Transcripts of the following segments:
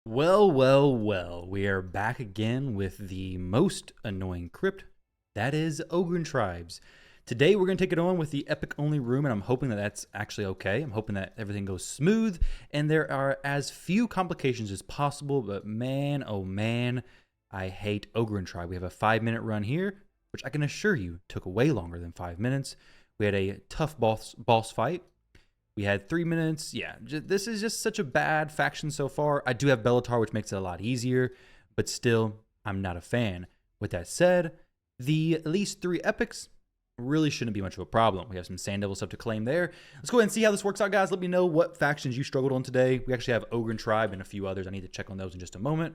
Well, well, well, we are back again with the most annoying crypt, that is Ogryn Tribes. Today we're going to take it on with the epic only room, and I'm hoping that that's actually okay. I'm hoping that everything goes smooth, and there are as few complications as possible, but man, oh man, I hate Ogryn Tribe. We have a 5-minute run here, which I can assure you took way longer than 5 minutes. We had a tough boss fight. We had 3 minutes. Yeah, this is just such a bad faction so far. I do have Bellatar, which makes it a lot easier, but still, I'm not a fan. With that said, the at least 3 epics really shouldn't be much of a problem. We have some Sand Devil stuff to claim there. Let's go ahead and see how this works out, guys. Let me know what factions you struggled on today. We actually have Ogryn Tribe and a few others. I need to check on those in just a moment.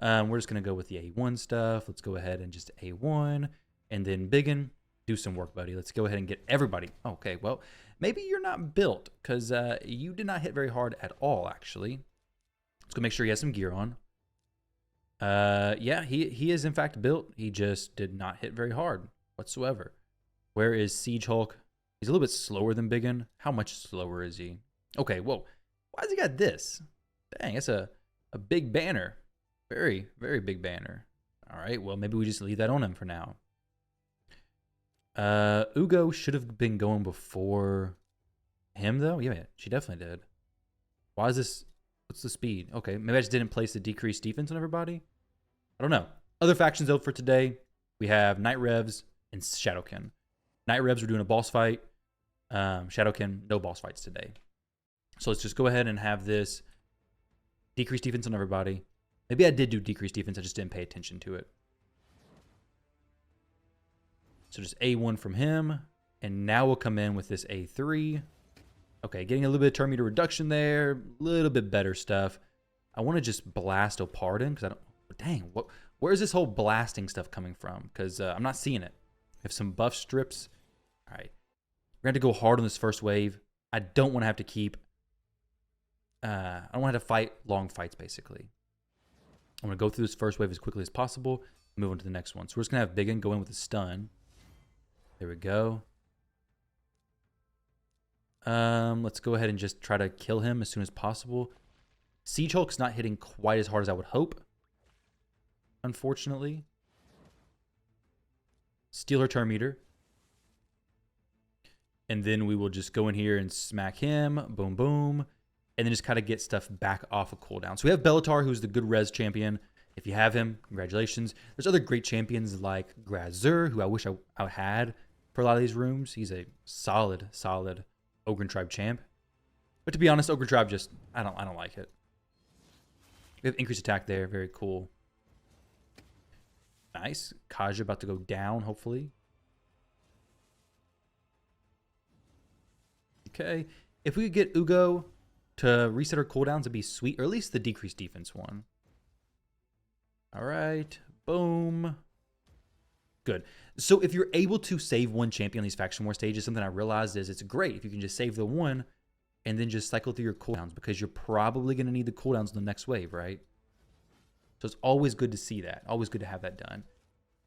We're just going to go with the A1 stuff. Let's go ahead and just A1. And then Biggin, do some work, buddy. Let's go ahead and get everybody. Okay, well, maybe you're not built because you did not hit very hard at all, actually. Let's go make sure he has some gear on. Yeah, he is in fact built. He just did not hit very hard whatsoever. Where is Siege Hulk? He's a little bit slower than Biggin. How much slower is he? Okay, whoa. Why has he got this? Dang, that's a big banner. Very, very big banner. All right, well, maybe we just leave that on him for now. Ugo should have been going before him, though. Yeah, she definitely did. Why is this? What's the speed? Okay, maybe I just didn't place the decreased defense on everybody. I don't know. Other factions, though, for today, we have Night Revs and Shadowkin. Night Revs, we're doing a boss fight. Shadowkin, no boss fights today. So let's just go ahead and have this decreased defense on everybody. Maybe I did do decreased defense. I just didn't pay attention to it. So just A1 from him. And now we'll come in with this A3. Okay, getting a little bit of turn meter reduction there. A little bit better stuff. I want to just blast Opardin because I don't... Dang, where is this whole blasting stuff coming from? Because I'm not seeing it. We have some buff strips. All right. We're going to go hard on this first wave. I don't want to have to keep... I don't want to have to fight long fights, basically. I'm going to go through this first wave as quickly as possible. Move on to the next one. So we're just going to have Biggin go in with a stun. There we go. Let's go ahead and just try to kill him as soon as possible. Siege Hulk's not hitting quite as hard as I would hope, unfortunately. Steal her turn meter. And then we will just go in here and smack him. Boom, boom. And then just kind of get stuff back off of cooldown. So we have Bellatar, who's the good res champion. If you have him, congratulations. There's other great champions like Grazur, who I wish I had for a lot of these rooms. He's a solid Ogryn Tribe champ. But to be honest, Ogryn Tribe just, I don't like it. We have increased attack there. Very cool. Nice. Kaja about to go down, hopefully. Okay. If we could get Ugo to reset her cooldowns, it'd be sweet. Or at least the decreased defense one. All right. Boom. Good. So if you're able to save one champion on these faction war stages, something I realized is it's great if you can just save the one and then just cycle through your cooldowns because you're probably going to need the cooldowns in the next wave, right? So it's always good to see that. Always good to have that done.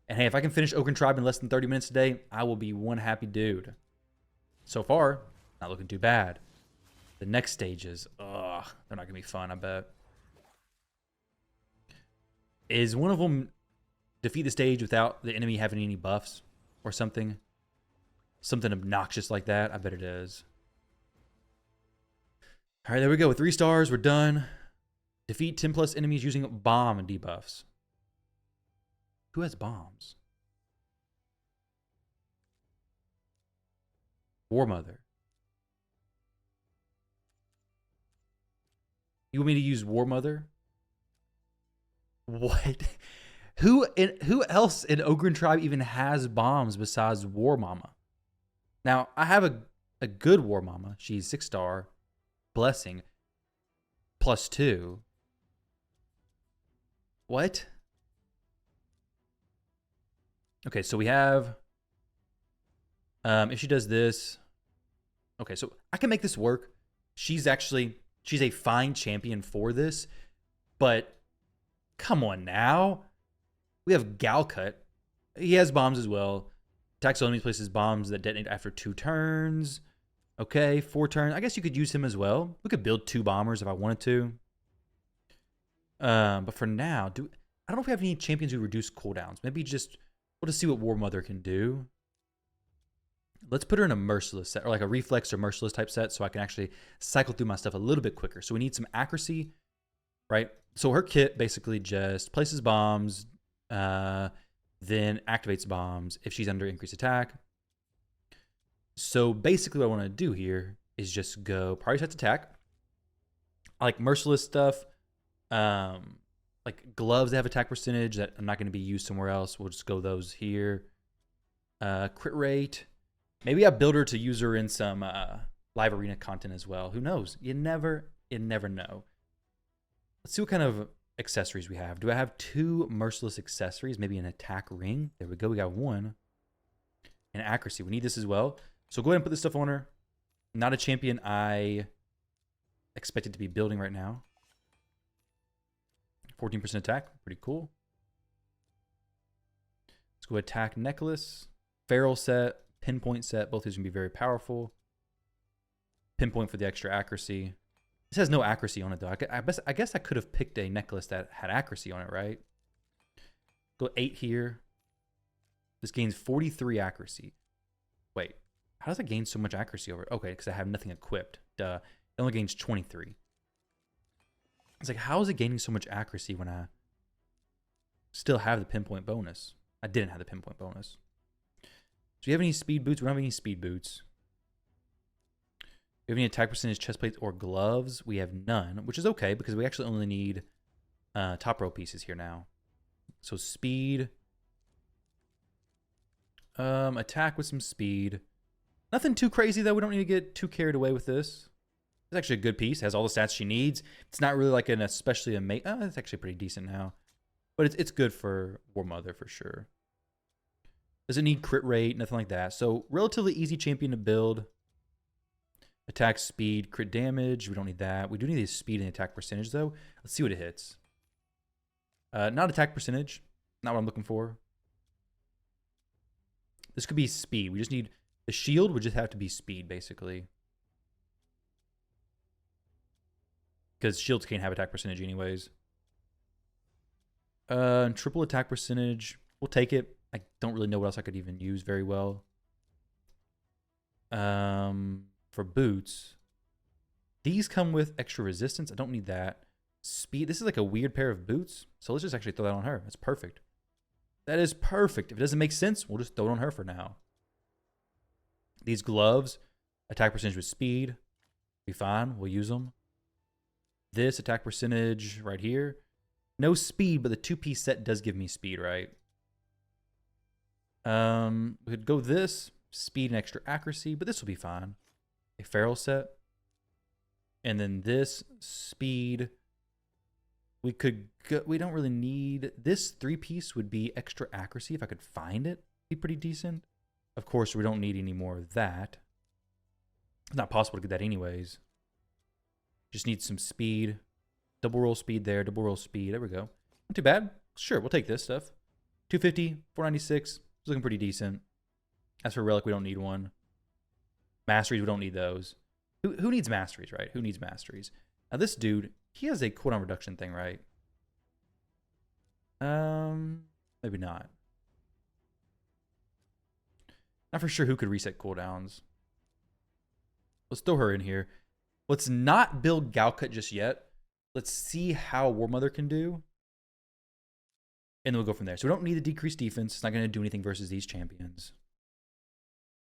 And hey, if I can finish Ogryn Tribe in less than 30 minutes today, I will be one happy dude. So far, not looking too bad. The next stages, they're not going to be fun, I bet. Is one of them defeat the stage without the enemy having any buffs or something? Something obnoxious like that? I bet it is. All right, there we go. With 3 stars, we're done. Defeat 10 plus enemies using bomb debuffs. Who has bombs? War Mother. You want me to use War Mother? What? Who else in Ogryn Tribe even has bombs besides War Mama? Now, I have a good War Mama. She's 6-star. Blessing. +2. What? Okay, so we have... if she does this... Okay, so I can make this work. She's a fine champion for this. But, come on now. We have Galcut. He has bombs as well. Attacks enemies, places bombs that detonate after 2 turns. Okay, 4 turns. I guess you could use him as well. We could build 2 bombers if I wanted to. But for now, I don't know if we have any champions who reduce cooldowns. Maybe we'll just see what War Mother can do. Let's put her in a merciless set, or like a reflex or merciless type set, so I can actually cycle through my stuff a little bit quicker. So we need some accuracy, right? So her kit basically just places bombs, then activates bombs if she's under increased attack. So basically what I want to do here is just go priority sets attack. I like merciless stuff. Like gloves that have attack percentage that I'm not going to be used somewhere else. We'll just go those here. Crit rate. Maybe I build her to use her in some live arena content as well. Who knows? You never know. Let's see what kind of accessories we have. Do I have 2 merciless accessories? Maybe an attack ring. There we go. We got 1. And accuracy. We need this as well. So go ahead and put this stuff on her. Not a champion I expected to be building right now. 14% attack. Pretty cool. Let's go attack necklace. Feral set. Pinpoint set. Both these are going to be very powerful. Pinpoint for the extra accuracy. This has no accuracy on it, though. I guess I could have picked a necklace that had accuracy on it, right? Go 8 here. This gains 43 accuracy. Wait. How does it gain so much accuracy over it? Okay, because I have nothing equipped. Duh. It only gains 23. It's like, how is it gaining so much accuracy when I still have the pinpoint bonus? I didn't have the pinpoint bonus. Do you have any speed boots? We don't have any speed boots. Do you have any attack percentage chest plates or gloves? We have none, which is okay because we actually only need top row pieces here now. So speed. Attack with some speed. Nothing too crazy though. We don't need to get too carried away with this. It's actually a good piece. It has all the stats she needs. It's not really like an especially amazing. It's actually pretty decent now. But it's good for War Mother for sure. Doesn't need crit rate, nothing like that. So relatively easy champion to build. Attack speed, crit damage. We don't need that. We do need the speed and attack percentage though. Let's see what it hits. Not attack percentage. Not what I'm looking for. This could be speed. We just need the shield would just have to be speed basically. Because shields can't have attack percentage anyways. Triple attack percentage. We'll take it. I don't really know what else I could even use very well. For boots. These come with extra resistance. I don't need that. Speed. This is like a weird pair of boots. So let's just actually throw that on her. That's perfect. That is perfect. If it doesn't make sense, we'll just throw it on her for now. These gloves. Attack percentage with speed. Be fine. We'll use them. This attack percentage right here. No speed, but the 2-piece set does give me speed, right? We could go this. Speed and extra accuracy, but this will be fine. A feral set. And then this speed. We could go, we don't really need this 3-piece would be extra accuracy if I could find it. Be pretty decent. Of course, we don't need any more of that. It's not possible to get that anyways. Just need some speed. Double roll speed there. Double roll speed. There we go. Not too bad. Sure, we'll take this stuff. 250, 496. It's looking pretty decent. As for relic, we don't need one. Masteries, we don't need those. Who needs masteries, right? Who needs masteries? Now this dude, he has a cooldown reduction thing, right? Maybe not. Not for sure who could reset cooldowns. Let's throw her in here. Let's not build Galcut just yet. Let's see how War Mother can do. And then we'll go from there. So we don't need the decreased defense. It's not going to do anything versus these champions.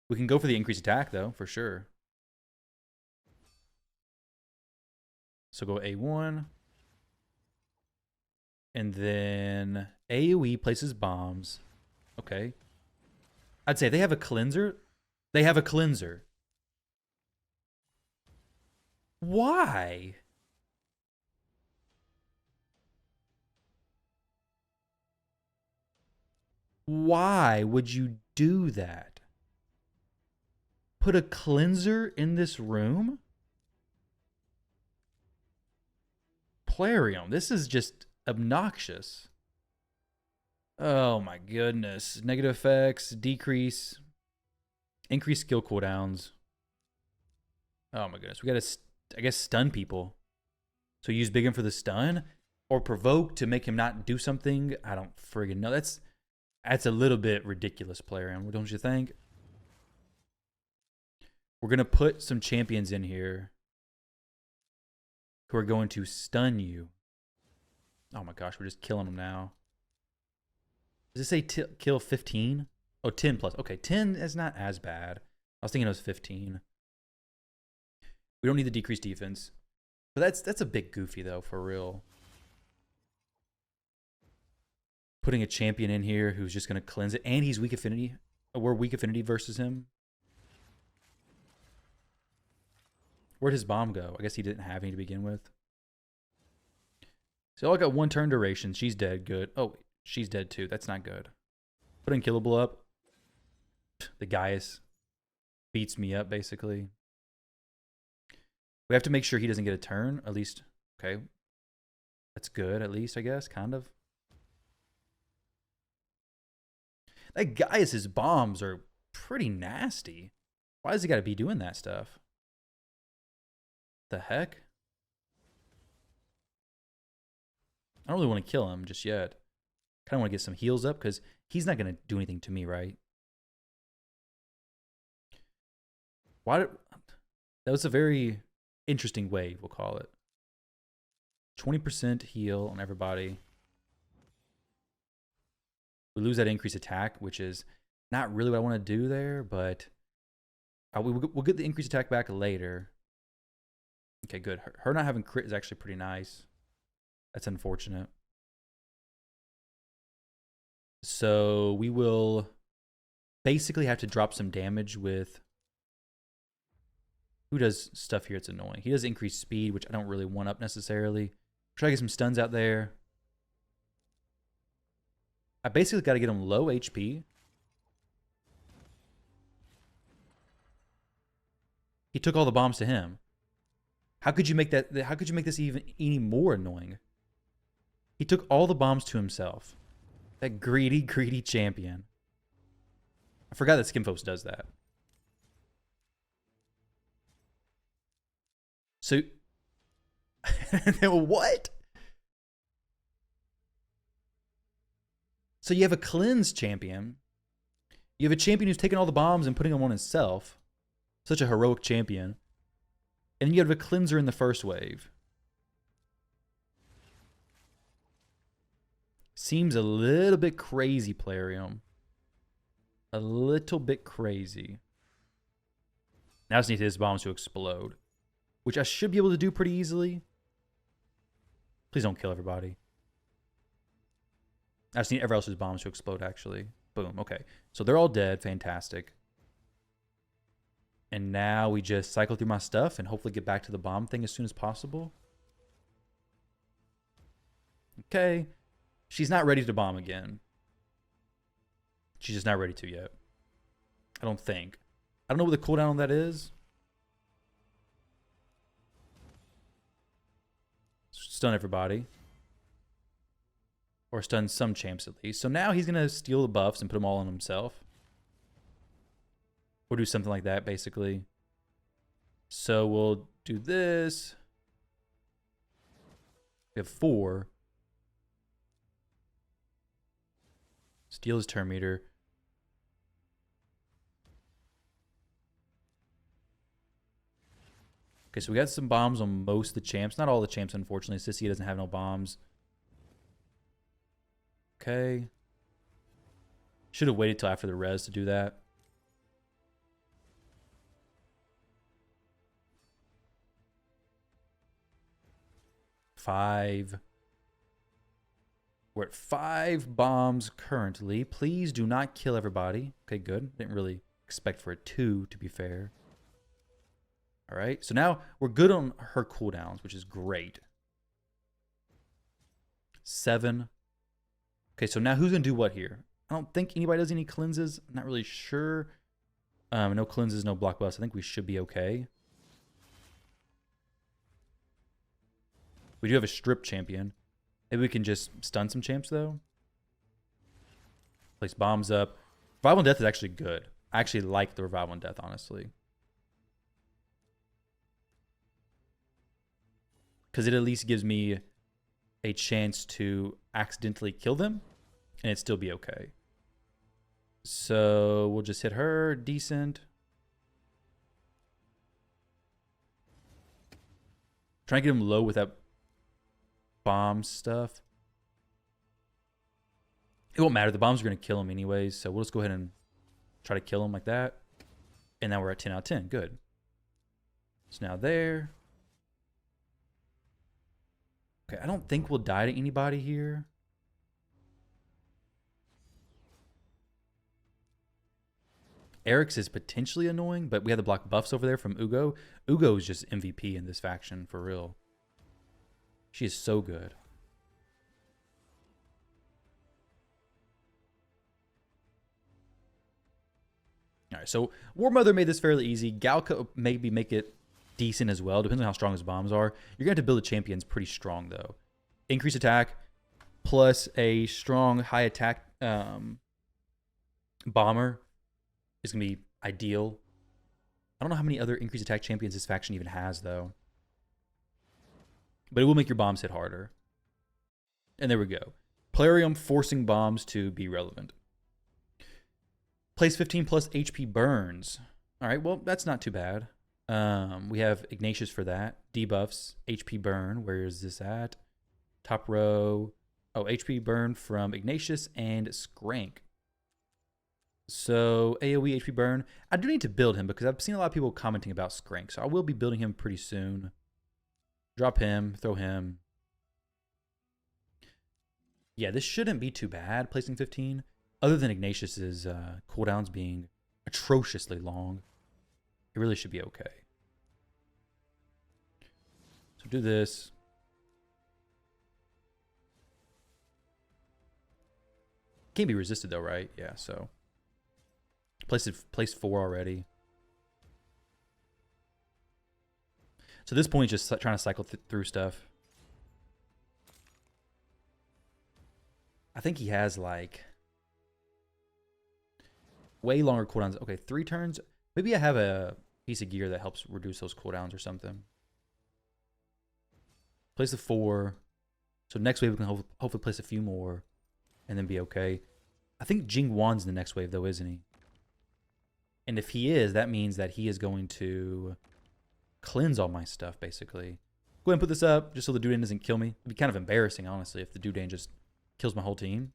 We can go for the increased attack, though, for sure. So go A1. And then AoE places bombs. Okay. I'd say they have a cleanser. They have a cleanser. Why? Why would you do that? Put a cleanser in this room? Plarium, this is just obnoxious. Oh my goodness. Negative effects, decrease, increase skill cooldowns. Oh my goodness. We gotta, I guess, stun people. So use Big M for the stun. or Provoke to make him not do something. I don't friggin' know. That's a little bit ridiculous, player, don't you think? We're going to put some champions in here who are going to stun you. Oh my gosh, we're just killing them now. Does it say kill 15? Oh, 10 plus. Okay, 10 is not as bad. I was thinking it was 15. We don't need the decreased defense. But that's a bit goofy, though, for real. Putting a champion in here who's just going to cleanse it. And he's weak affinity. We're weak affinity versus him. Where'd his bomb go? I guess he didn't have any to begin with. So I got 1 turn duration. She's dead. Good. Oh, she's dead too. That's not good. Putting killable up. The Gaius beats me up, basically. We have to make sure he doesn't get a turn. At least, okay. That's good, at least, I guess, kind of. That Gaius's bombs are pretty nasty. Why does he got to be doing that stuff? The heck? I don't really want to kill him just yet. Kind of want to get some heals up because he's not going to do anything to me, right? That was a very interesting wave, we'll call it. 20% heal on everybody. We lose that increased attack, which is not really what I want to do there, but we'll get the increased attack back later. Okay, good. Her not having crit is actually pretty nice. That's unfortunate. So we will basically have to drop some damage with... Who does stuff here? It's annoying. He does increase speed, which I don't really want up necessarily. Try to get some stuns out there. I basically got to get him low HP. He took all the bombs to him. How could you make that? How could you make this even any more annoying? He took all the bombs to himself. That greedy, greedy champion. I forgot that Skimfos does that. So, what? So you have a cleanse champion. You have a champion who's taking all the bombs and putting them on himself. Such a heroic champion. And you have a cleanser in the first wave. Seems a little bit crazy, Plarium. A little bit crazy. Now I just need his bombs to explode. Which I should be able to do pretty easily. Please don't kill everybody. I just need everyone else's bombs to explode, actually. Boom. Okay. So they're all dead. Fantastic. And now we just cycle through my stuff and hopefully get back to the bomb thing as soon as possible. Okay. She's not ready to bomb again. She's just not ready to yet. I don't think. I don't know what the cooldown on that is. Stun everybody. Or stun some champs at least. So now he's going to steal the buffs and put them all on himself. Or do something like that, basically. So we'll do this. We have 4. Steal his turn meter. Okay, so we got some bombs on most of the champs. Not all the champs, unfortunately. Sissy doesn't have no bombs. Okay. Should have waited till after the res to do that. Five. We're at 5 bombs currently. Please do not kill everybody. Okay, good. Didn't really expect for a 2, to be fair. All right, so now we're good on her cooldowns, which is great. 7. Okay, so now who's going to do what here? I don't think anybody does any cleanses. I'm not really sure. No cleanses, no block buffs. I think we should be okay. We do have a strip champion. Maybe we can just stun some champs, though. Place bombs up. Revival and Death is actually good. I actually like the Revival and Death, honestly. Because it at least gives me a chance to accidentally kill them and it'd still be okay. So we'll just hit her. Decent. Trying to get him low with that bomb stuff. It won't matter. The bombs are going to kill him anyways. So we'll just go ahead and try to kill him like that. And now we're at 10 out of 10. Good. So now there. Okay, I don't think we'll die to anybody here. Eric's is potentially annoying, but we have the block buffs over there from Ugo. Ugo is just MVP in this faction, for real. She is so good. All right, so War Mother made this fairly easy. Galka maybe make it decent as well, depending on how strong his bombs are. You're going to have to build the champions pretty strong, though. Increased attack plus a strong high attack bomber is going to be ideal. I don't know how many other increased attack champions this faction even has, though. But it will make your bombs hit harder. And there we go. Plarium forcing bombs to be relevant. Place 15 plus HP burns. All right, well, that's not too bad. We have Ignatius for that. Debuffs, HP burn. Where is this at? Top row. Oh, HP burn from Ignatius and Skrank. So AoE HP burn. I do need to build him because I've seen a lot of people commenting about Skrank. So I will be building him pretty soon. Drop him, throw him. Yeah, this shouldn't be too bad, placing 15. Other than Ignatius's cooldowns being atrociously long, it really should be okay. So do this. Can't be resisted though, right? Yeah, so. Place 4 already. So this point, just trying to cycle through stuff. I think he has like way longer cooldowns. Okay, 3 turns. Maybe I have a piece of gear that helps reduce those cooldowns or something. Place a 4. So next wave we can hopefully place a few more and then be okay. I think Jing Wan's in the next wave though, isn't he? And if he is, that means that he is going to cleanse all my stuff, basically. Go ahead and put this up just so the Dudane doesn't kill me. It'd be kind of embarrassing, honestly, if the Dudane just kills my whole team.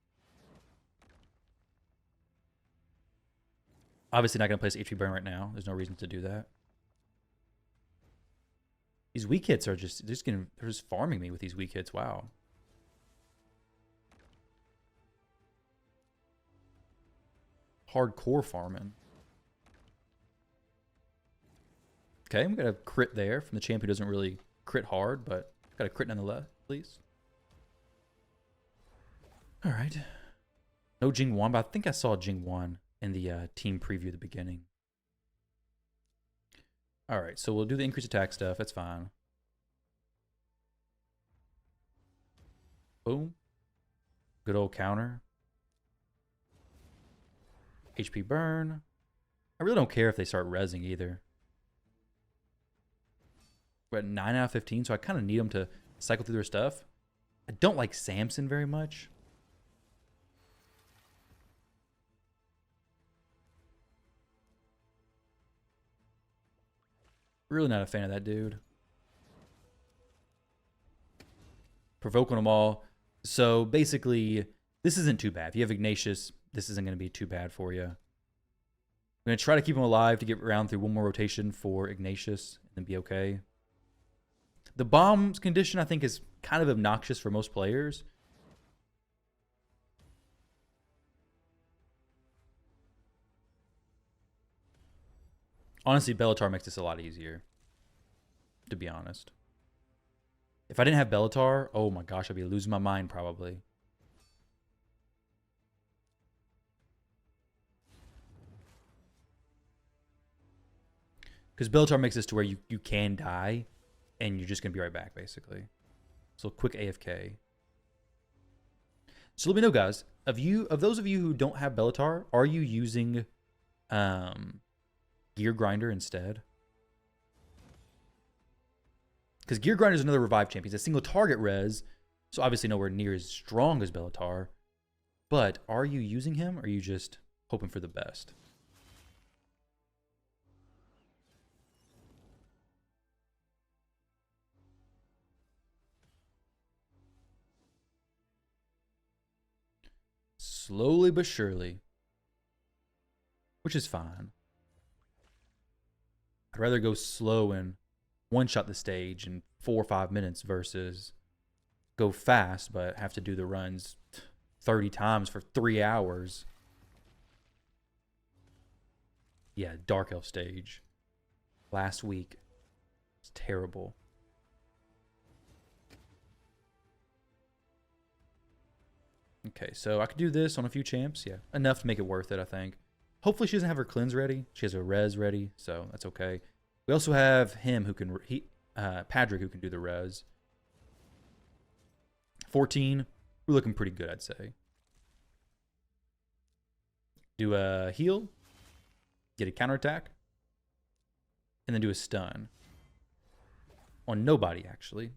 Obviously not going to place HP burn right now. There's no reason to do that. These weak hits are they're just farming me with these weak hits. Wow. Hardcore farming. Okay, we got a crit there from the champ who doesn't really crit hard, but got a crit nonetheless, please. All right. No Jing Wan, but I think I saw Jing Wan in the team preview at the beginning. All right, so we'll do the increased attack stuff. That's fine. Boom. Good old counter. HP burn. I really don't care if they start rezzing either. We're at 9 out of 15, so I kind of need them to cycle through their stuff. I don't like Samson very much. Really not a fan of that dude. Provoke on them all. So basically, this isn't too bad. If you have Ignatius, this isn't going to be too bad for you. I'm going to try to keep him alive to get around through one more rotation for Ignatius and then be okay. The bombs condition, I think, is kind of obnoxious for most players. Honestly, Bellatar makes this a lot easier, to be honest. If I didn't have Bellatar, oh my gosh, I'd be losing my mind probably. Because Bellatar makes this to where you can die, and you're just going to be right back, basically. So quick AFK. So let me know, guys. Of those of you who don't have Bellatar, are you using Gear Grinder instead? Because Gear Grinder is another revive champion. It's a single target res, So obviously nowhere near as strong as Bellatar. But are you using him, or are you just hoping for the best? Slowly but surely. Which is fine. I'd rather go slow and one-shot the stage in 4 or 5 minutes versus go fast but have to do the runs 30 times for 3 hours. Yeah, Dark Elf stage. Last week. It's terrible. Okay, so I could do this on a few champs. Yeah, enough to make it worth it, I think. Hopefully she doesn't have her cleanse ready. She has her res ready, so that's okay. We also have him who can, Patrick, who can do the res. 14, we're looking pretty good, I'd say. Do a heal, get a counterattack, and then do a stun. On nobody, actually.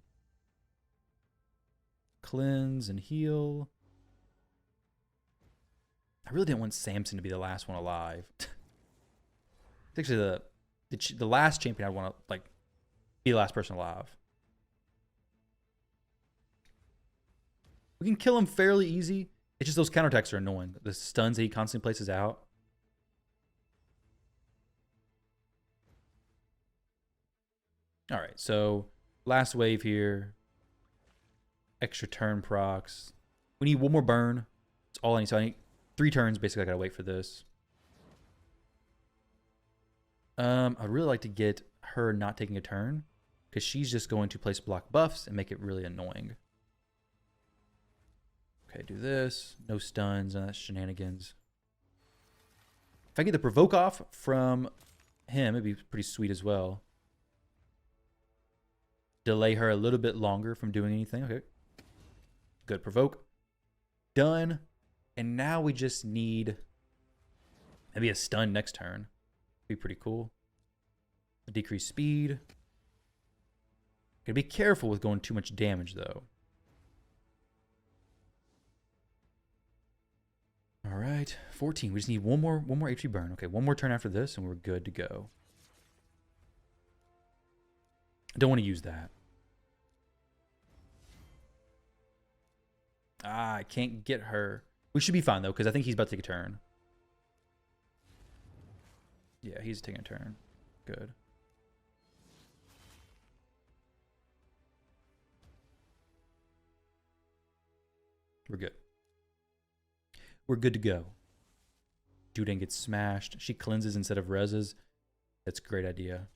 Cleanse and heal. I really didn't want Samson to be the last one alive. It's actually the last champion I want to like be the last person alive. We can kill him fairly easy. It's just those counterattacks are annoying. The stuns that he constantly places out. All right, so last wave here. Extra turn procs. We need one more burn. That's all I need. So I need 3 turns. Basically, I gotta wait for this. I'd really like to get her not taking a turn because she's just going to place block buffs and make it really annoying. Okay, do this. No stuns, none of that shenanigans. If I get the provoke off from him, it'd be pretty sweet as well. Delay her a little bit longer from doing anything. Okay. Good. Provoke. Done. And now we just need maybe a stun next turn. Be pretty cool. Decrease speed. Gotta be careful with going too much damage, though. All right, 14. We just need one more HP burn. Okay, one more turn after this, and we're good to go. I don't want to use that. Ah, I can't get her. We should be fine, though, because I think he's about to take a turn. Yeah, he's taking a turn. Good. We're good. We're good to go. Dude gets smashed. She cleanses instead of reses. That's a great idea.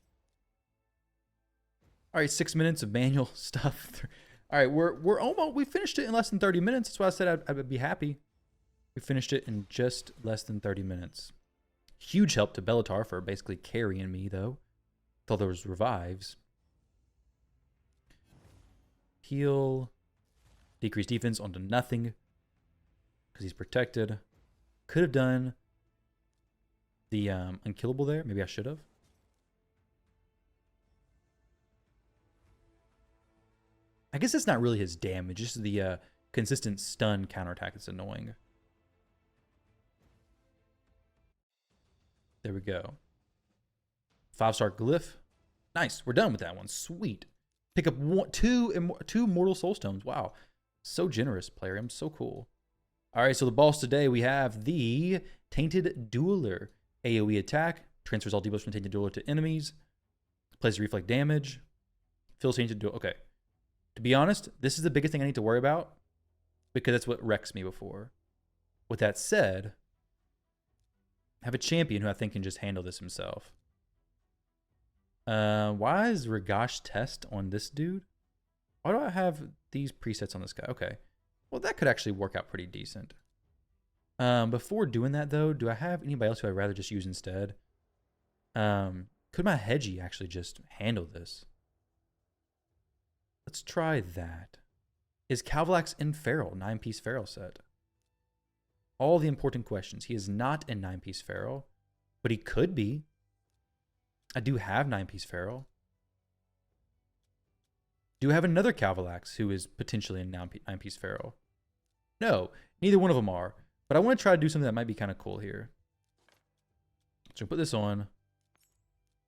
All right, 6 minutes of manual stuff. All right, we're almost, we finished it in less than 30 minutes. That's why I said I'd be happy. We finished it in just less than 30 minutes. Huge help to Bellatar for basically carrying me, though. Thought there was revives. Heal. Decrease defense onto nothing. Because he's protected. Could have done the unkillable there. Maybe I should have. I guess it's not really his damage. Just the consistent stun counterattack that's annoying. There we go. 5-star glyph. Nice. We're done with that one. Sweet. Pick up two mortal soulstones. Wow. So generous, player. I'm so cool. All right, so the boss today, we have the Tainted Dueler. AoE attack. Transfers all debuffs from Tainted Dueler to enemies. Plays reflect damage. Fills Tainted Dueler. Okay. To be honest, this is the biggest thing I need to worry about because that's what wrecks me before. With that said, I have a champion who I think can just handle this himself. Why is Ragash test on this dude? Why do I have these presets on this guy? Okay. Well, that could actually work out pretty decent. Before doing that, though, do I have anybody else who I'd rather just use instead? Could my Hedgie actually just handle this? Let's try that. Is Calvalax in Feral, 9-piece Feral set? All the important questions. He is not in 9-piece Feral, but he could be. I do have 9-piece Feral. do have another Cavalax who is potentially a 9-piece Feral. No, neither one of them are. But I want to try to do something that might be kind of cool here. So put this on.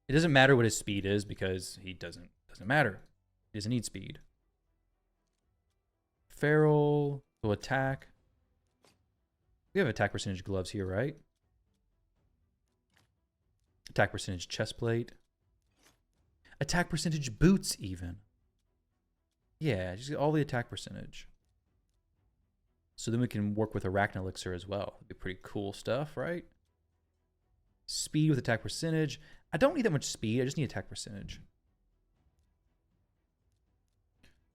It doesn't matter what his speed is because he doesn't matter. He doesn't need speed. Feral will attack. We have attack percentage gloves here, right? Attack percentage chest plate. Attack percentage boots even. Yeah, just all the attack percentage. So then we can work with Arachne Elixir as well. That'd be pretty cool stuff, right? Speed with attack percentage. I don't need that much speed. I just need attack percentage.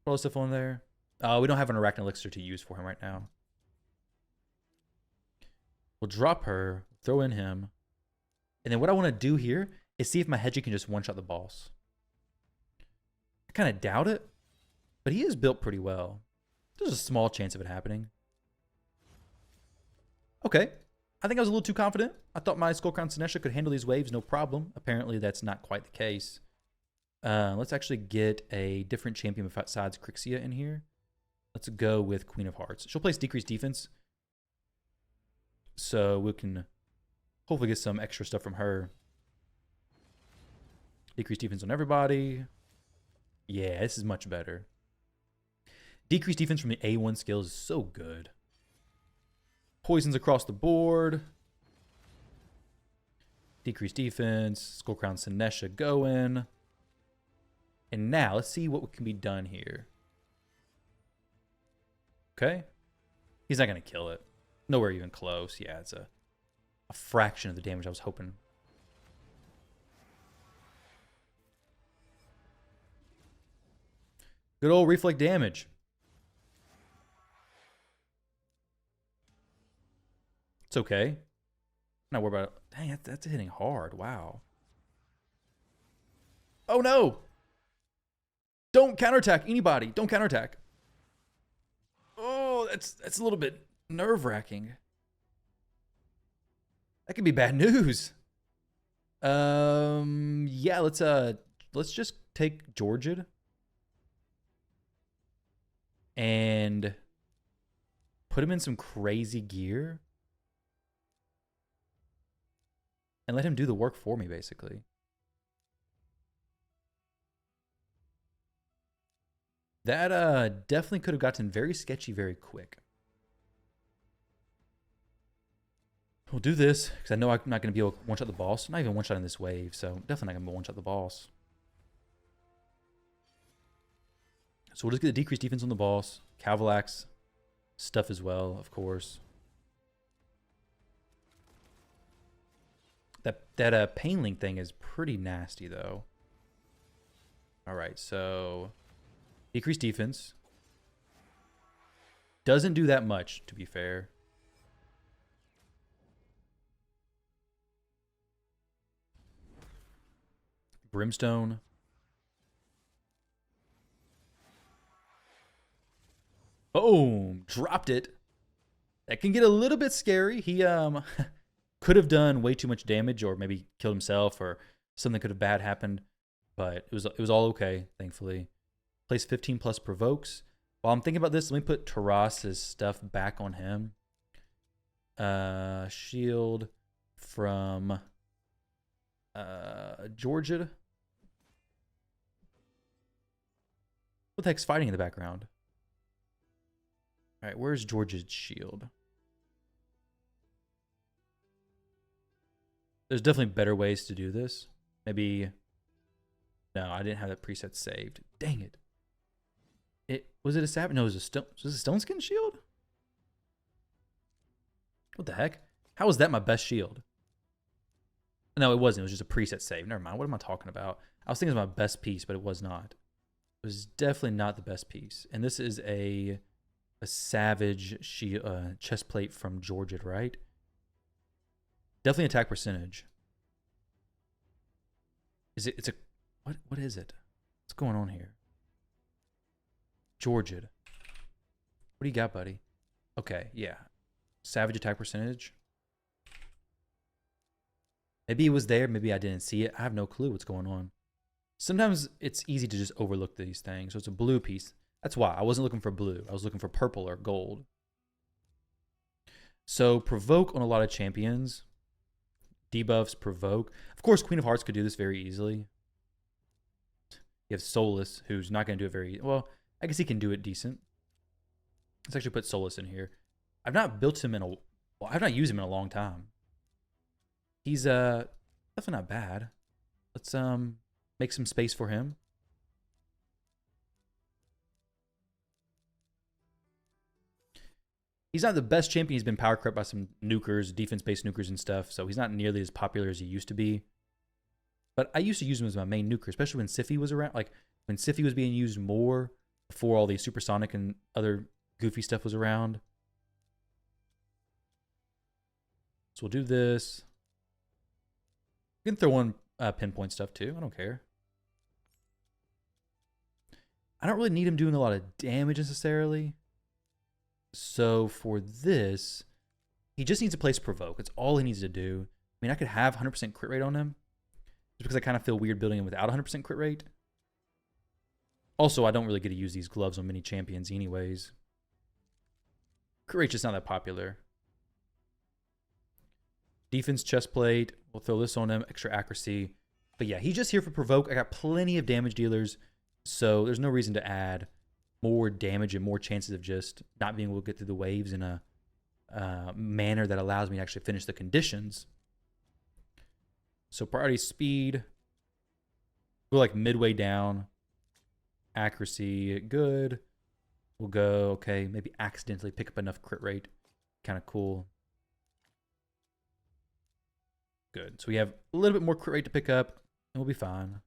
Put all the stuff on there. We don't have an Arachne Elixir to use for him right now. We'll drop her, throw in him. And then what I want to do here is see if my Hedgie can just one-shot the boss. I kind of doubt it, but he is built pretty well. There's a small chance of it happening. Okay. I think I was a little too confident. I thought my Skullcrown Sinesha could handle these waves no problem. Apparently, that's not quite the case. Let's actually get a different champion besides Crixia in here. Let's go with Queen of Hearts. She'll place decreased defense. So we can hopefully get some extra stuff from her. Decreased defense on everybody. Yeah, this is much better. Decreased defense from the A1 skill is so good. Poisons across the board. Decreased defense. Skullcrown Sinesha going. And now let's see what can be done here. Okay. He's not going to kill it. Nowhere even close. Yeah, it's a fraction of the damage I was hoping. Good old reflect damage. It's okay. I'm not worried about it. Dang, that's hitting hard. Wow. Oh no! Don't counterattack anybody. Don't counterattack. Oh, that's a little bit nerve-wracking. That could be bad news. Yeah, let's just take Georgid and put him in some crazy gear and let him do the work for me, basically. That definitely could have gotten very sketchy very quick. We'll do this because I know I'm not going to be able to one-shot the boss. Not even one-shot in this wave, so definitely not going to one-shot the boss. So we'll just get the decreased defense on the boss. Cavalax stuff as well, of course. That Pain Link thing is pretty nasty, though. All right, so decreased defense. Doesn't do that much, to be fair. Brimstone. Boom! Dropped it. That can get a little bit scary. He could have done way too much damage, or maybe killed himself, or something could have bad happened. But it was all okay, thankfully. Place 15 plus provokes. While I'm thinking about this, let me put Taras's stuff back on him. Shield from Georgid. What the heck's fighting in the background? All right, where's George's shield? There's definitely better ways to do this. Maybe... No, I didn't have that preset saved. Dang it. Was it a savage? No, it was a stone. Was it a stone skin shield? What the heck? How was that my best shield? No, it wasn't. It was just a preset save. Never mind. What am I talking about? I was thinking it was my best piece, but it was not. It was definitely not the best piece. And this is a savage chest plate from Georgid, right? Definitely attack percentage. It's a what is it? What's going on here? Georgid. What do you got, buddy? Okay, yeah. Savage attack percentage. Maybe it was there, maybe I didn't see it. I have no clue what's going on. Sometimes it's easy to just overlook these things. So it's a blue piece. That's why. I wasn't looking for blue. I was looking for purple or gold. So Provoke on a lot of champions. Debuffs, Provoke. Of course, Queen of Hearts could do this very easily. You have Solus, who's not going to do it very... Well, I guess he can do it decent. Let's actually put Solus in here. I've not built him in a... Well, I've not used him in a long time. He's definitely not bad. Let's make some space for him. He's not the best champion. He's been power crept by some nukers, defense-based nukers and stuff, so he's not nearly as popular as he used to be. But I used to use him as my main nuker, especially when Sify was around. Like, when Sify was being used more before all the supersonic and other goofy stuff was around. So we'll do this. You can throw on pinpoint stuff too. I don't care. I don't really need him doing a lot of damage necessarily. So for this, he just needs to place Provoke. That's all he needs to do. I mean, I could have 100% crit rate on him, just because I kind of feel weird building him without 100% crit rate. Also, I don't really get to use these gloves on many champions anyways. Crit rate's just not that popular. Defense chestplate. We'll throw this on him. Extra accuracy. But yeah, he's just here for Provoke. I got plenty of damage dealers, so there's no reason to add more damage and more chances of just not being able to get through the waves in a manner that allows me to actually finish the conditions. So priority speed. We're like midway down. Accuracy, good. We'll go, okay, maybe accidentally pick up enough crit rate. Kind of cool. Good. So we have a little bit more crit rate to pick up, and we'll be fine.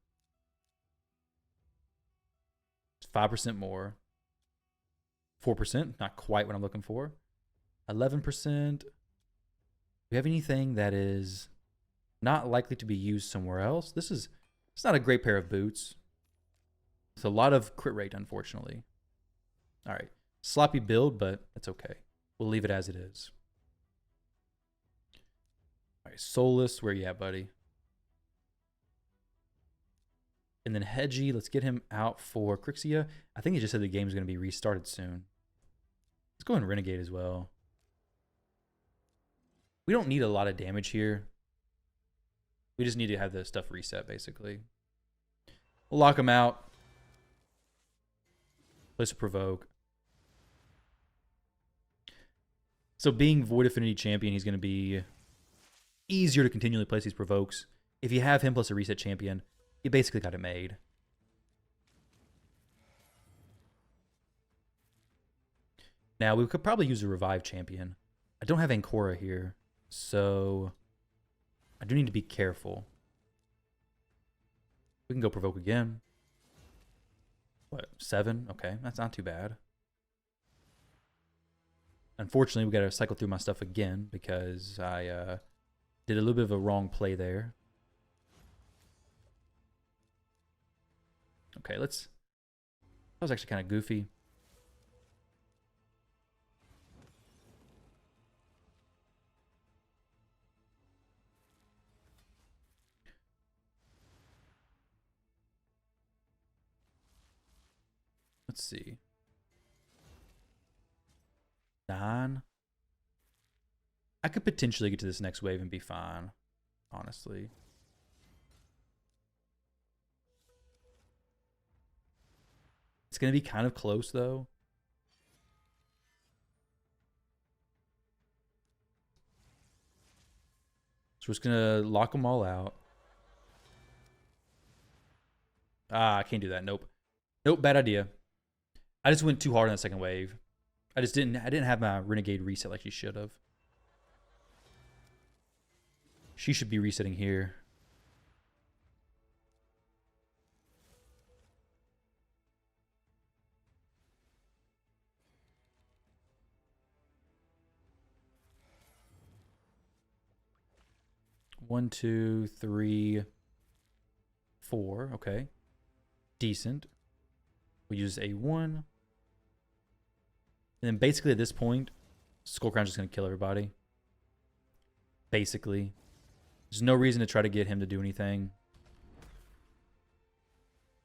It's 5% more. 4%, not quite what I'm looking for. 11%. Do we have anything that is not likely to be used somewhere else? It's not a great pair of boots. It's a lot of crit rate, unfortunately. All right. Sloppy build, but it's okay. We'll leave it as it is. All right, Solus, where you at, buddy? And then Hedgie, let's get him out for Crixia. I think he just said the game's going to be restarted soon. Let's go and Renegade as well. We don't need a lot of damage here. We just need to have the stuff reset, basically. We'll lock him out. Place a Provoke. So being Void Affinity champion, he's going to be easier to continually place these Provokes. If you have him plus a reset champion, you basically got it made. Now, we could probably use a Revive champion. I don't have Ancora here, so I do need to be careful. We can go Provoke again. What, 7? Okay, that's not too bad. Unfortunately, we got to cycle through my stuff again because I did a little bit of a wrong play there. Okay, that was actually kind of goofy. Let's see. 9. I could potentially get to this next wave and be fine, honestly. It's going to be kind of close, though. So we're just going to lock them all out. Ah, I can't do that. Nope. Nope, bad idea. I just went too hard on that second wave. I didn't have my Renegade reset like she should have. She should be resetting here. One, 2, 3, 4. Okay. Decent. We use A1. And then basically at this point, Skullcrown's just going to kill everybody. Basically. There's no reason to try to get him to do anything.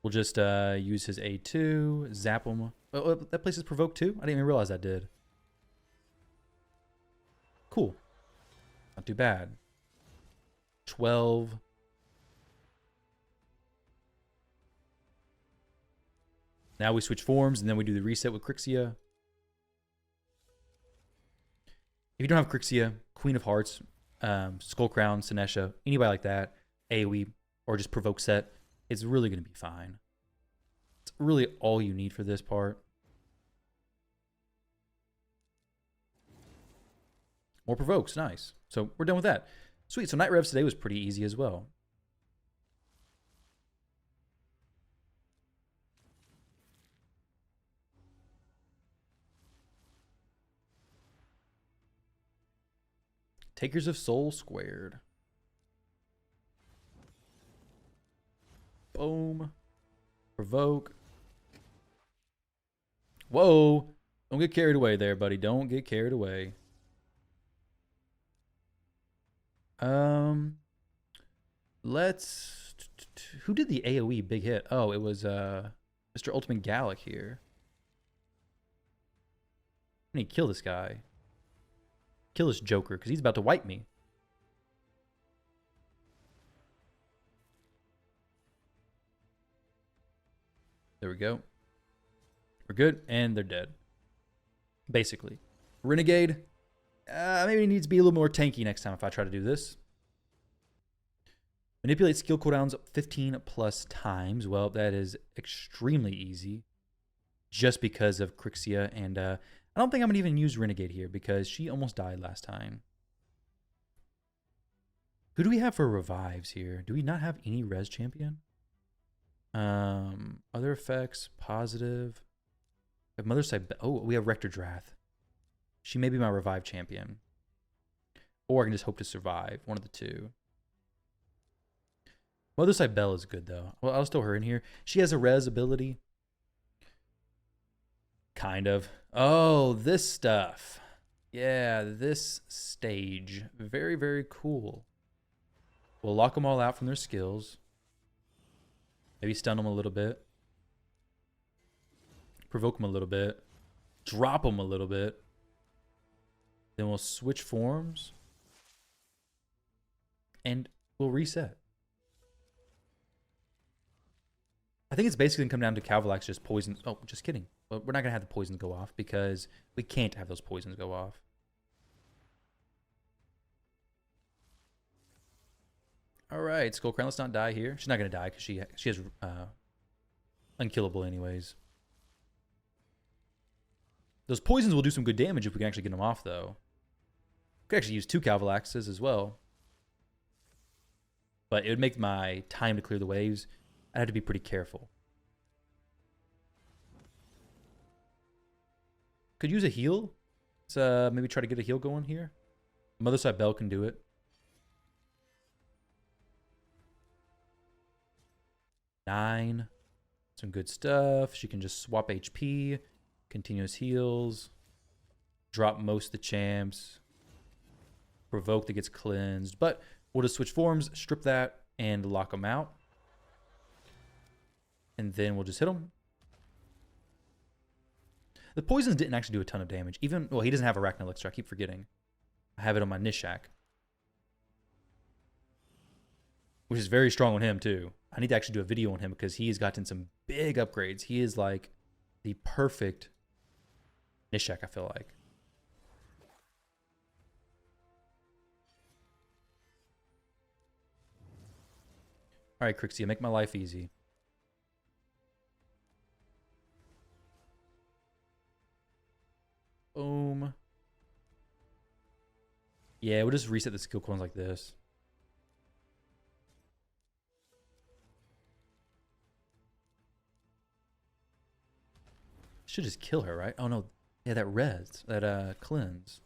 We'll just use his A2, zap him. Oh, that places Provoke too? I didn't even realize that did. Cool. Not too bad. 12. Now we switch forms, and then we do the reset with Crixia. If you don't have Crixia, Queen of Hearts, Skull Crown, Sinesha, anybody like that, AoE, or just Provoke set, it's really going to be fine. It's really all you need for this part. More Provokes, nice. So we're done with that. Sweet, so Night Revs today was pretty easy as well. Takers of Soul squared. Boom. Provoke. Whoa. Don't get carried away there, buddy. Don't get carried away. Let's... Who did the AoE big hit? Oh, it was Mr. Ultimate Gallic here. I need to kill this guy. Kill this Joker, because he's about to wipe me. There we go. We're good, and they're dead. Basically. Renegade. Maybe it needs to be a little more tanky next time if I try to do this. Manipulate skill cooldowns 15 plus times. Well, that is extremely easy. Just because of Crixia, and I don't think I'm going to even use Renegade here because she almost died last time. Who do we have for revives here? Do we not have any res champion? Other effects, positive. We have Mother Side. Oh, we have Rector Drath. She may be my revive champion. Or I can just hope to survive. One of the two. Mother Side Bell is good though. Well, I'll throw her in here. She has a res ability. Kind of. Oh, this stuff. Yeah, this stage. Very, very cool. We'll lock them all out from their skills. Maybe stun them a little bit. Provoke them a little bit. Drop them a little bit. Then we'll switch forms. And we'll reset. I think it's basically going to come down to Calvalax just poison. Oh, just kidding. But we're not going to have the poisons go off because we can't have those poisons go off. All right, Skull Crown, let's not die here. She's not going to die because she has unkillable anyways. Those poisons will do some good damage if we can actually get them off, though. We could actually use 2 Calvalaxes as well. But it would make my time to clear the waves. I'd have to be pretty careful. Could use a heal. Let's maybe try to get a heal going here. Mother Side Bell can do it. Nine. Some good stuff. She can just swap HP. Continuous heals. Drop most of the champs. Provoke that gets cleansed. But we'll just switch forms, strip that, and lock them out. And then we'll just hit them. The poisons didn't actually do a ton of damage. Even, well, he doesn't have Arachnid Elixir. I keep forgetting. I have it on my Nishak. Which is very strong on him, too. I need to actually do a video on him because he has gotten some big upgrades. He is like the perfect Nishak, I feel like. All right, Crixia, make my life easy. Boom. Yeah, we'll just reset the skill clones like this. Should just kill her, right? Oh no. Yeah, that res, that cleanse.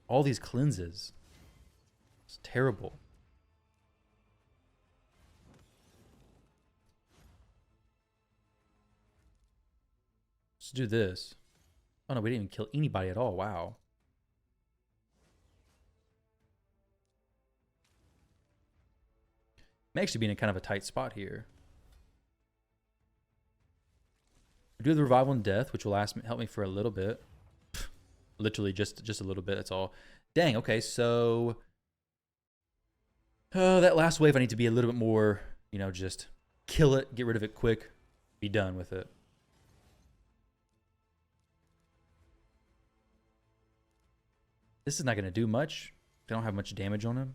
All these cleanses. It's terrible. Let's do this. Oh no, we didn't even kill anybody at all. Wow. May actually be in a kind of a tight spot here. I do have the revival and death, which will help me for a little bit. Literally just a little bit. That's all. Dang. Okay, so that last wave, I need to be a little bit more. You know, just kill it, get rid of it quick, be done with it. This is not going to do much. They don't have much damage on him.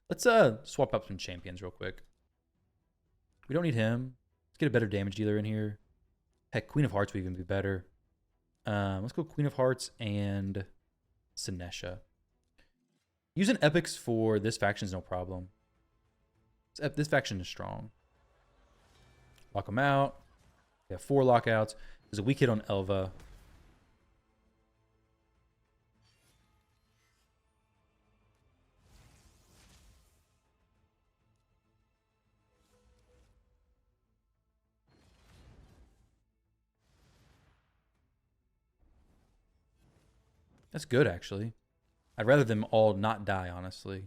Let's swap up some champions real quick. We don't need him. Let's get a better damage dealer in here. Heck, Queen of Hearts would even be better. Let's go Queen of Hearts and Sinesha. Using epics for this faction is no problem. This faction is strong. Lock them out. We have 4 lockouts. There's a weak hit on Elva. That's good, actually. I'd rather them all not die, honestly.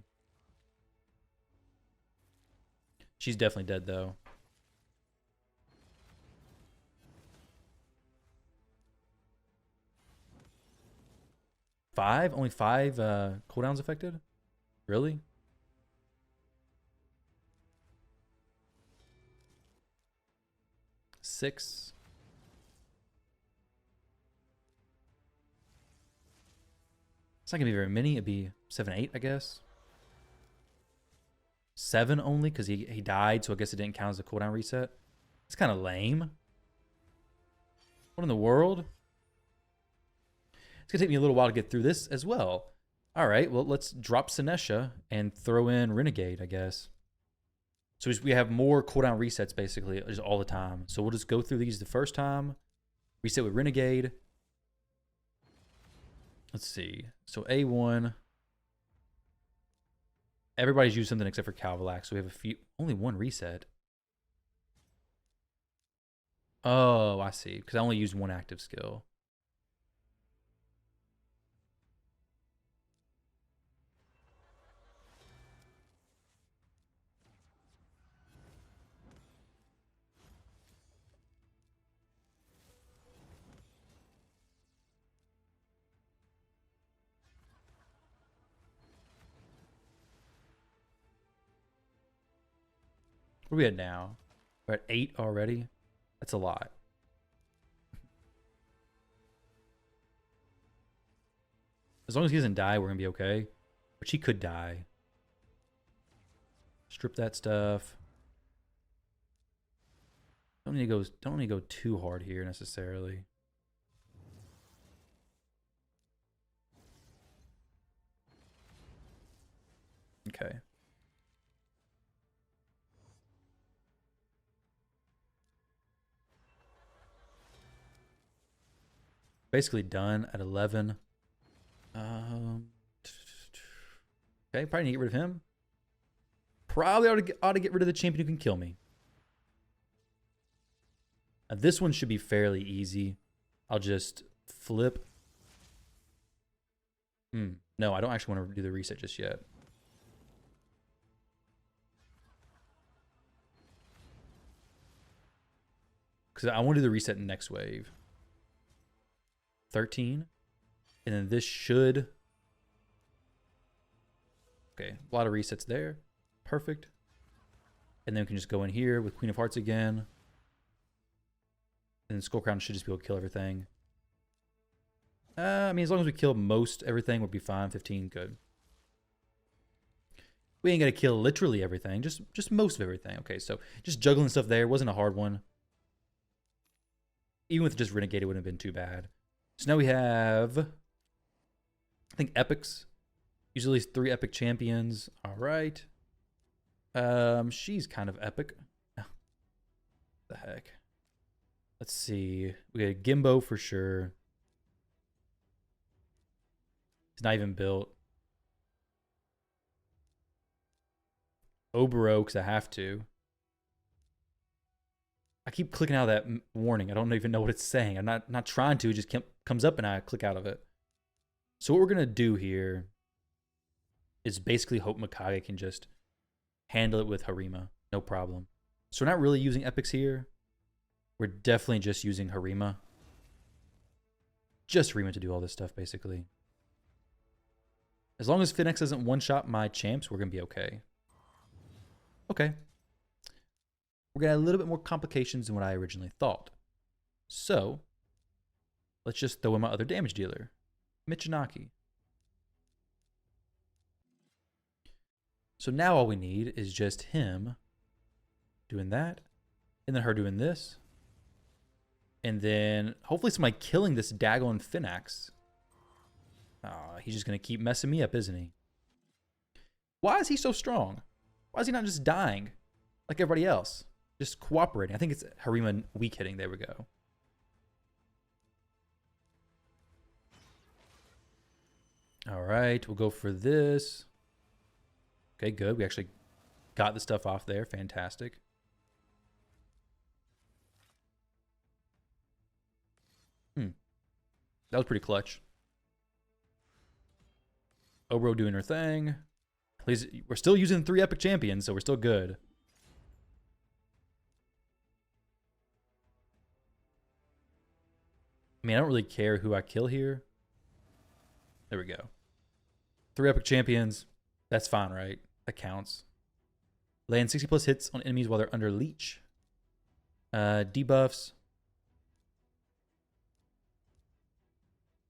She's definitely dead, though. Only 5 cooldowns affected? Really? Six. It's not gonna be very many. It'd be 7, 8, I guess. 7 only because he died, so I guess it didn't count as a cooldown reset. It's kind of lame. What in the world? It's gonna take me a little while to get through this as well. All right, well, let's drop Sinesha and throw in Renegade, I guess. So we have more cooldown resets basically just all the time. So we'll just go through these the first time. Reset with Renegade. Let's see. So A1. Everybody's used something except for Calvalax. So we have only 1 reset. Oh, I see. Because I only used 1 active skill. Where are we at now? We're at 8 already. That's a lot. As long as he doesn't die, we're going to be okay. Which he could die. Strip that stuff. Don't need to go too hard here necessarily. Okay. Basically done at 11. Okay, probably need to get rid of him. Probably ought to get rid of the champion who can kill me. Now, this one should be fairly easy. I'll just flip. No, I don't actually want to do the reset just yet. Because I want to do the reset next wave. 13. And then this should... Okay, a lot of resets there. Perfect. And then we can just go in here with Queen of Hearts again. And then Skull Crown should just be able to kill everything. I mean, as long as we kill most everything, we'll be fine. 15, good. We ain't gonna kill literally everything, just most of everything. Okay, so just juggling stuff there wasn't a hard one. Even with just Renegade, it wouldn't have been too bad. So now we have, I think, epics. Usually 3 epic champions. All right. She's kind of epic. Oh, the heck. Let's see. We got Gimbo for sure. He's not even built. Obero, because I have to. I keep clicking out of that warning. I don't even know what it's saying. I'm not trying to. It just comes up and I click out of it. So what we're going to do here is basically hope Mikage can just handle it with Harima. No problem. So we're not really using epics here. We're definitely just using Harima. Just Harima to do all this stuff, basically. As long as Phoenix doesn't one-shot my champs, we're going to be okay. Okay. We're going to have a little bit more complications than what I originally thought. So, let's just throw in my other damage dealer, Michinaki. So now all we need is just him doing that, and then her doing this, and then hopefully somebody killing this Dagon Finax. He's just going to keep messing me up, isn't he? Why is he so strong? Why is he not just dying like everybody else? Just cooperating. I think it's Harima weak hitting. There we go. All right, we'll go for this. Okay, good. We actually got the stuff off there. Fantastic. That was pretty clutch. Obro doing her thing. At least we're still using 3 epic champions, so we're still good. I mean, I don't really care who I kill here. There we go. 3 epic champions. That's fine, right? That counts. Land 60 plus hits on enemies while they're under Leech. Debuffs.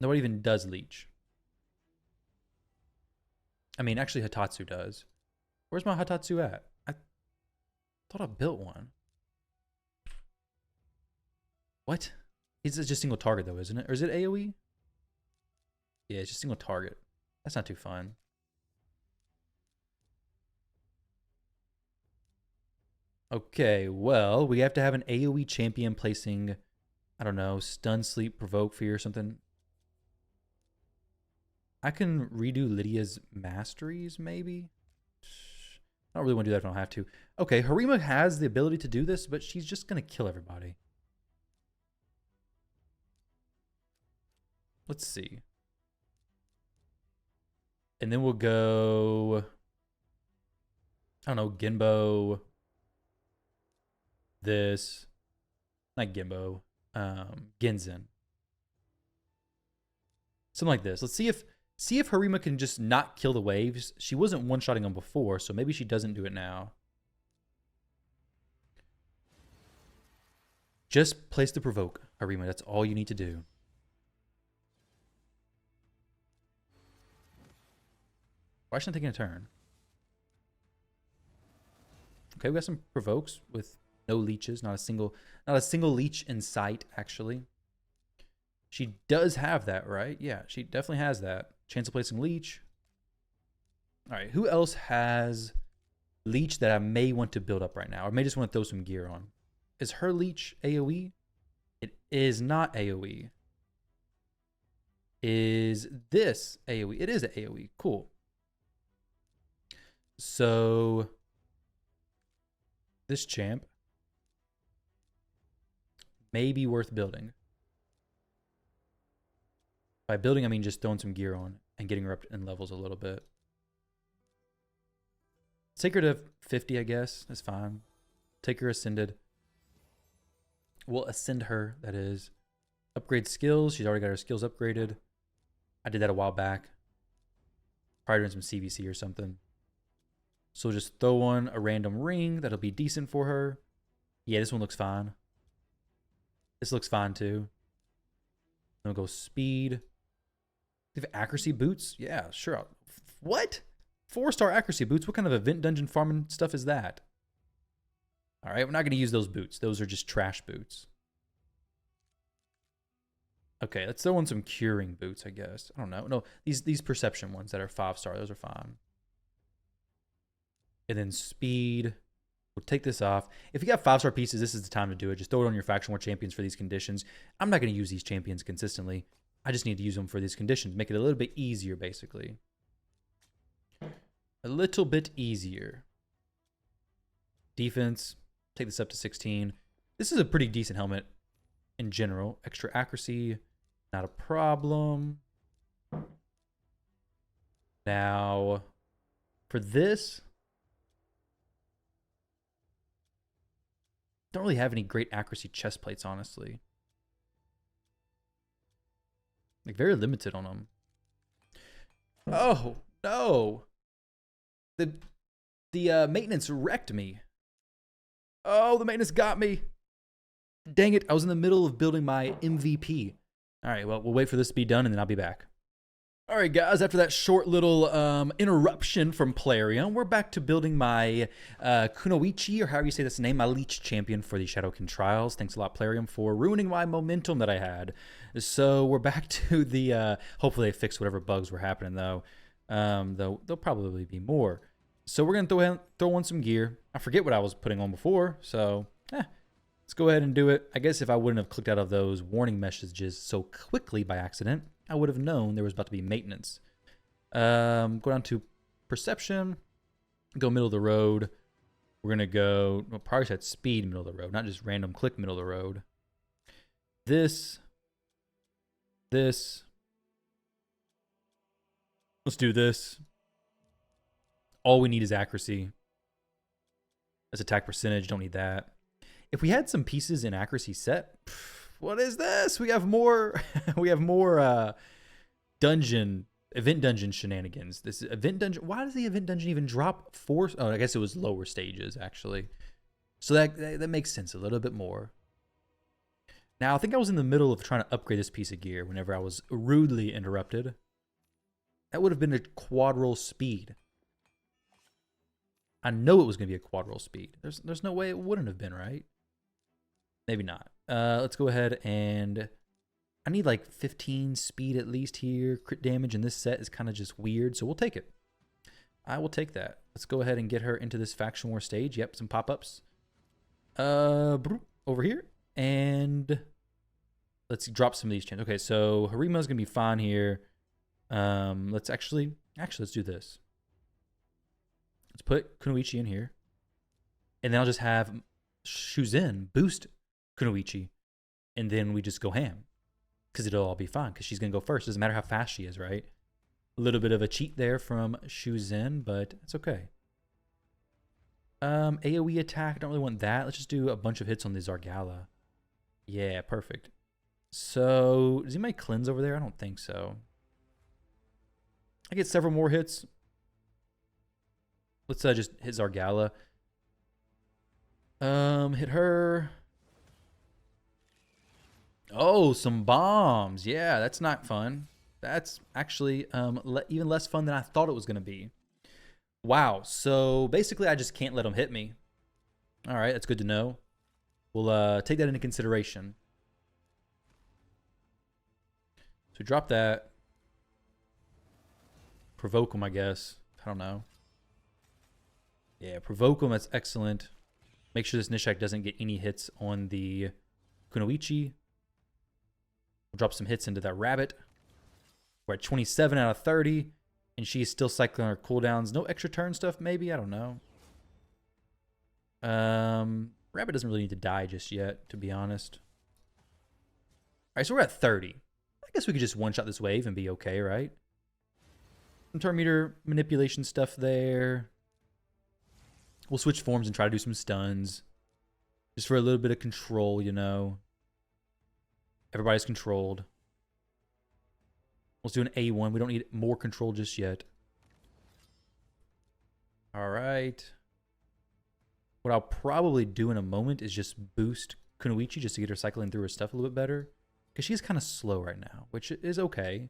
Nobody even does Leech. I mean, actually, Hatatsu does. Where's my Hatatsu at? I thought I built one. What? It's just single target, though, isn't it? Or is it AoE? Yeah, it's just single target. That's not too fun. Okay, well, we have to have an AoE champion placing, I don't know, stun, sleep, provoke, fear, or something. I can redo Lydia's masteries, maybe? I don't really want to do that if I don't have to. Okay, Harima has the ability to do this, but she's just going to kill everybody. Let's see. And then we'll go, I don't know, Genbo. This. Not Genbo. Genzen. Something like this. Let's see if Harima can just not kill the waves. She wasn't one-shotting them before, so maybe she doesn't do it now. Just place the provoke, Harima. That's all you need to do. Why is she not taking a turn? Okay, we got some provokes with no leeches. Not a single leech in sight, actually. She does have that, right? Yeah, she definitely has that. Chance of placing Leech. All right, who else has Leech that I may want to build up right now? Or may just want to throw some gear on? Is her Leech AoE? It is not AoE. Is this AoE? It is AoE. Cool. So, this champ may be worth building. By building, I mean just throwing some gear on and getting her up in levels a little bit. Take her to 50, I guess. That's fine. Take her ascended. We'll ascend her, that is. Upgrade skills. She's already got her skills upgraded. I did that a while back. Probably doing some CVC or something. So we'll just throw on a random ring. That'll be decent for her. Yeah, this one looks fine. This looks fine too. Then we'll go speed. They have accuracy boots? Yeah, sure. What? 4-star accuracy boots? What kind of event dungeon farming stuff is that? All right, we're not going to use those boots. Those are just trash boots. Okay, let's throw in some curing boots, I guess. I don't know. No, these perception ones that are 5-star, those are fine. And then speed. We'll take this off. If you got 5-star pieces, this is the time to do it. Just throw it on your faction war champions for these conditions. I'm not going to use these champions consistently. I just need to use them for these conditions. Make it a little bit easier, basically. A little bit easier. Defense. Take this up to 16. This is a pretty decent helmet in general. Extra accuracy. Not a problem. Now, for this, Don't really have any great accuracy chest plates, honestly. Like, very limited on them. Oh, no. The maintenance wrecked me. Oh, the maintenance got me. Dang it, I was in the middle of building my MVP. All right, well, we'll wait for this to be done, and then I'll be back. All right, guys, after that short little interruption from Plarium, we're back to building my Kunoichi, or however you say this name, my Leech champion for the Shadowkin Trials. Thanks a lot, Plarium, for ruining my momentum that I had. So we're back to the, hopefully they fix whatever bugs were happening, though. Though there'll probably be more. So we're going to throw on some gear. I forget what I was putting on before, so let's go ahead and do it. I guess if I wouldn't have clicked out of those warning messages so quickly by accident, I would have known there was about to be maintenance. Go down to perception, go middle of the road. We're going to go, well, probably set speed middle of the road, not just random click middle of the road. This. Let's do this. All we need is accuracy. That's attack percentage, don't need that. If we had some pieces in accuracy set, what is this? We have more we have more event dungeon shenanigans. This event dungeon, why does the event dungeon even drop 4? Oh, I guess it was lower stages actually. So that makes sense a little bit more. Now, I think I was in the middle of trying to upgrade this piece of gear whenever I was rudely interrupted. That would have been a quad roll speed. I know it was going to be a quad roll speed. There's no way it wouldn't have been, right? Maybe not. Let's go ahead and I need like 15 speed at least here. Crit damage in this set is kind of just weird, so we'll take it. I will take that. Let's go ahead and get her into this faction war stage. Yep, some pop-ups. Over here. And let's drop some of these chains. Okay, so Harima's going to be fine here. Let's actually let's do this. Let's put Kunoichi in here. And then I'll just have Shuzhen boost Kunoichi. And then we just go ham. Because it'll all be fine. Because she's going to go first. Doesn't matter how fast she is, right? A little bit of a cheat there from Shuzhen, but it's okay. AoE attack. I don't really want that. Let's just do a bunch of hits on the Zargala. Yeah, perfect. So, does anybody cleanse over there? I don't think so. I get several more hits. Let's just hit Zargala. Hit her. Oh, some bombs. Yeah, that's not fun. That's actually even less fun than I thought it was going to be. Wow. So basically, I just can't let them hit me. All right, that's good to know. We'll take that into consideration. So drop that. Provoke them, I guess. I don't know. Yeah, provoke them. That's excellent. Make sure this Nishak doesn't get any hits on the Kunoichi. We'll drop some hits into that rabbit. We're at 27 out of 30. And she's still cycling her cooldowns. No extra turn stuff, maybe? I don't know. Rabbit doesn't really need to die just yet, to be honest. All right, so we're at 30. I guess we could just one-shot this wave and be okay, right? Some turn meter manipulation stuff there. We'll switch forms and try to do some stuns. Just for a little bit of control, you know. Everybody's controlled. Let's do an A1. We don't need more control just yet. All right. What I'll probably do in a moment is just boost Kunoichi just to get her cycling through her stuff a little bit better. Because she's kind of slow right now, which is okay.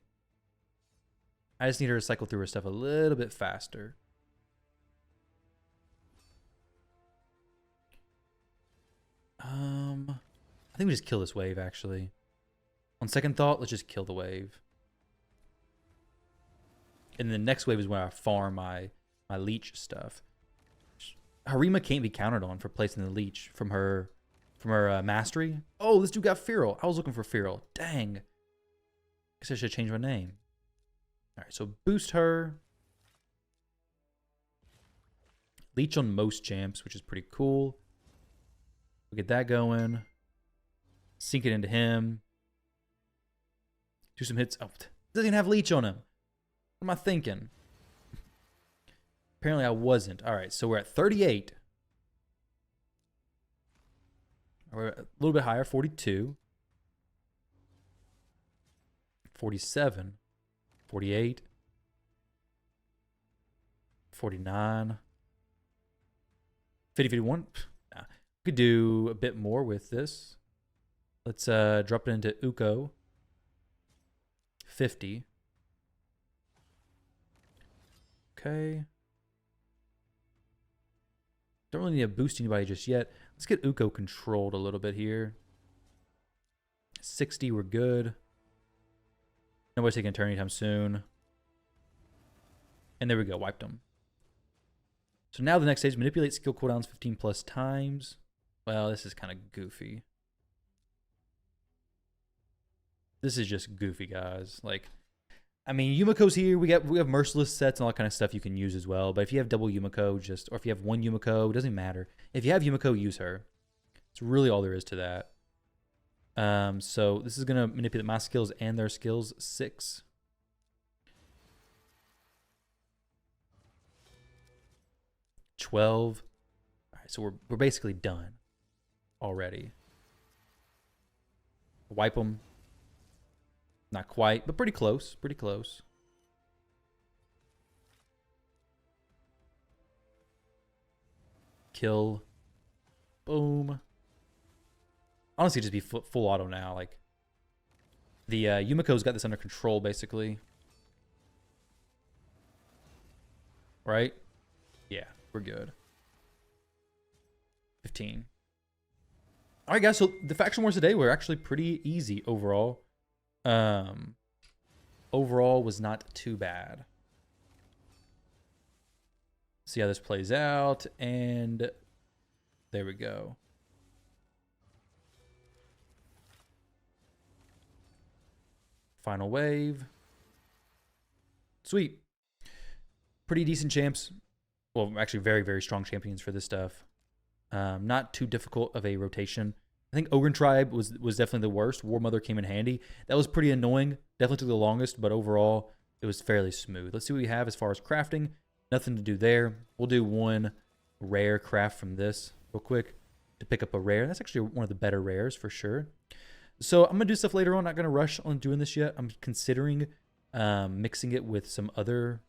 I just need her to cycle through her stuff a little bit faster. I think we just kill this wave, actually. On second thought, let's just kill the wave. And the next wave is where I farm my Leech stuff. Harima can't be counted on for placing the Leech from her mastery. Oh, this dude got Feral. I was looking for Feral. Dang. Guess I should change my name. All right, so boost her. Leech on most champs, which is pretty cool. We'll get that going. Sink it into him. Do some hits. Oh, doesn't even have Leech on him. What am I thinking? Apparently I wasn't. All right, so we're at 38. We're a little bit higher, 42. 47. 48. 49. 50, 51. Nah. We could do a bit more with this. Let's drop it into Uko. 50. Okay. Don't really need to boost anybody just yet. Let's get Uko controlled a little bit here. 60, we're good. Nobody's taking a turn anytime soon. And there we go, wiped them. So now the next stage, manipulate skill cooldowns 15 plus times. Well, this is kind of goofy. This is just goofy, guys. Like, I mean, Yumiko's here. We have merciless sets and all that kind of stuff you can use as well. But if you have double Yumiko, or if you have one Yumiko, it doesn't matter. If you have Yumiko, use her. It's really all there is to that. So this is gonna manipulate my skills and their skills. 6. $12. All right, so we're basically done already. Wipe them. Not quite, but pretty close. Pretty close. Kill. Boom. Honestly, just be full auto now. Like, the Yumiko's got this under control, basically. Right? Yeah, we're good. 15. All right, guys. So the faction wars today were actually pretty easy overall. Overall was not too bad. See how this plays out, and there we go. Final wave. Sweet. Pretty decent champs. Well, actually very, very strong champions for this stuff. Not too difficult of a rotation. I think Ogryn Tribe was definitely the worst. War Mother came in handy. That was pretty annoying. Definitely took the longest, but overall, it was fairly smooth. Let's see what we have as far as crafting. Nothing to do there. We'll do one rare craft from this real quick to pick up a rare. That's actually one of the better rares for sure. So I'm going to do stuff later on. Not going to rush on doing this yet. I'm considering mixing it with some other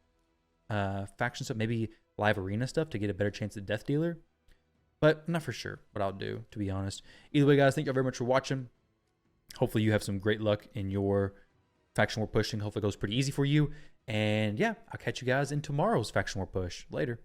faction stuff, maybe live arena stuff to get a better chance at Death Dealer. But I'm not for sure what I'll do, to be honest. Either way, guys, thank you all very much for watching. Hopefully you have some great luck in your faction war pushing. Hopefully it goes pretty easy for you. And yeah, I'll catch you guys in tomorrow's faction war push. Later.